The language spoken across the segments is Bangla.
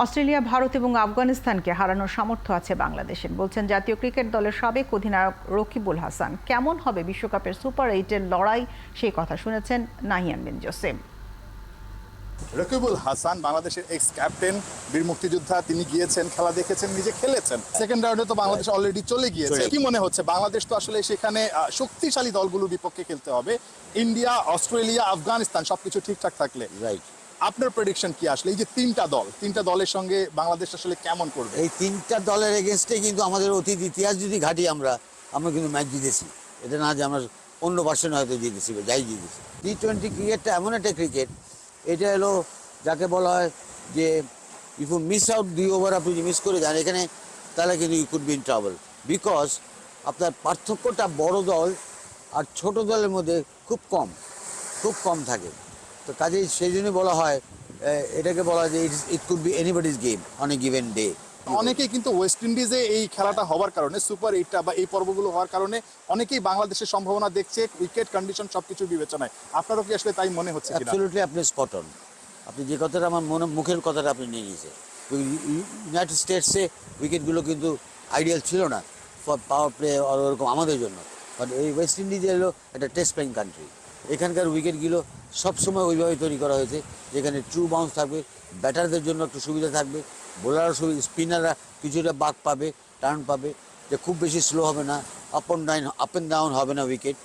অস্ট্রেলিয়া, ভারত এবং আফগানিস্তানকে হারানোর সামর্থ্য আছে বাংলাদেশের, বলছেন জাতীয় ক্রিকেট দলের সাবেক অধিনায়ক রকিবুল হাসান। কেমন হবে বিশ্বকাপের সুপার 8-এর লড়াই, সেই কথা শুনেছেন নাহিয়ান বিন জোসেফ। রকিবুল হাসান বাংলাদেশের এক্স ক্যাপ্টেন, বীর মুক্তিযোদ্ধা। তিনি গিয়েছেন, খেলা দেখেছেন, নিজে খেলেছেন। সেকেন্ড রাউন্ডে তো বাংলাদেশ অলরেডি চলে গিয়েছে। কি মনে হচ্ছে বাংলাদেশ তো আসলে সেখানে শক্তিশালী দলগুলোর বিপক্ষে খেলতে হবে। ইন্ডিয়া, অস্ট্রেলিয়া, আফগানিস্তান সবকিছু ঠিকঠাক থাকলে রাইট। আপনার প্রেডিকশন কি আসলে এই যে তিনটা দলের সঙ্গে বাংলাদেশ আসলে কেমন করবে? এই তিনটা দলের এগেনস্টে কিন্তু আমাদের অতীত ইতিহাস যদি ঘাটি আমরা কিন্তু ম্যাচ জিতেছি। এটা না যে আমরা অন্য ভার্সনে হয়তো জিতেছি, যাই জিতেছি। টি-20 ক্রিকেটটা এমন একটা ক্রিকেট, এটা হলো যাকে বলা হয় যে if you miss out 2 over, আপনি যদি মিস করে যান এখানে, তাহলে কিন্তু you could be in trouble. Because আপনার পার্থক্যটা বড় দল আর ছোট দলের মধ্যে খুব কম থাকে। তো কাজেই সেই জন্যই বলা হয়, এটাকে বলা হয় যে it could be anybody's game on a given day. অনেকেই কিন্তু ওয়েস্ট ইন্ডিজে এই খেলাটা হওয়ার কারণে, সুপার 8টা বা এই পর্বগুলো হওয়ার কারণে অনেকেই বাংলাদেশের সম্ভাবনা দেখছে উইকেট কন্ডিশন সবকিছু বিবেচনায়। আপনারও কি আসলে তাই মনে হচ্ছে কিনা? অ্যাবসলিউটলি, আপনি স্পট অন। আপনি যে কথাটা আমার মুখের কথাটা আপনি নিয়ে নিয়েছেন। ইউনাইটেড স্টেটসে উইকেটগুলো কিন্তু আইডিয়াল ছিল না ফর পাওয়ার প্লে ওরকম আমাদের জন্য। বাট এই ওয়েস্ট ইন্ডিজে হলো একটা টেস্ট প্লেইং কান্ট্রি। এখানকার উইকেটগুলো সবসময় ওইভাবে তৈরি করা হয়েছে, যেখানে ট্রু বাউন্স থাকবে, ব্যাটারদের জন্য একটু সুবিধা থাকবে, বোলারও সুবিধা, স্পিনাররা কিছুটা বাক পাবে, টার্ন পাবে, যে খুব বেশি স্লো হবে না, আপ অ্যান্ড ডাউন হবে না উইকেট।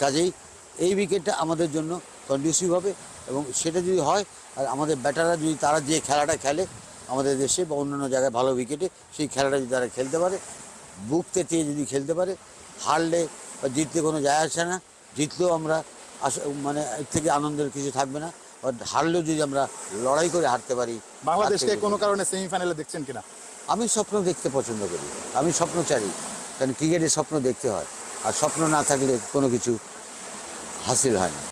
কাজেই এই উইকেটটা আমাদের জন্য কন্ডিউসিভ হবে, এবং সেটা যদি হয় আর আমাদের ব্যাটাররা যদি তারা যে খেলাটা খেলে আমাদের দেশে বা অন্যান্য জায়গায় ভালো উইকেটে, সেই খেলাটা যদি তারা খেলতে পারে, বুক তেতিয়ে যদি খেলতে পারে, হারলে বা জিতলে কোনো যায় আসে না। জিতলেও আমরা মানে এর থেকে আনন্দের কিছু থাকবে না। বাট হারলেও যদি আমরা লড়াই করে হারতে পারি। বাংলাদেশকে কোনো কারণে সেমিফাইনালে দেখছেন কিনা? আমি স্বপ্ন দেখতে পছন্দ করি, আমি স্বপ্ন চাই, কারণ ক্রিকেটে স্বপ্ন দেখতে হয়, আর স্বপ্ন না থাকলে কোনো কিছু হাসিল হয় না।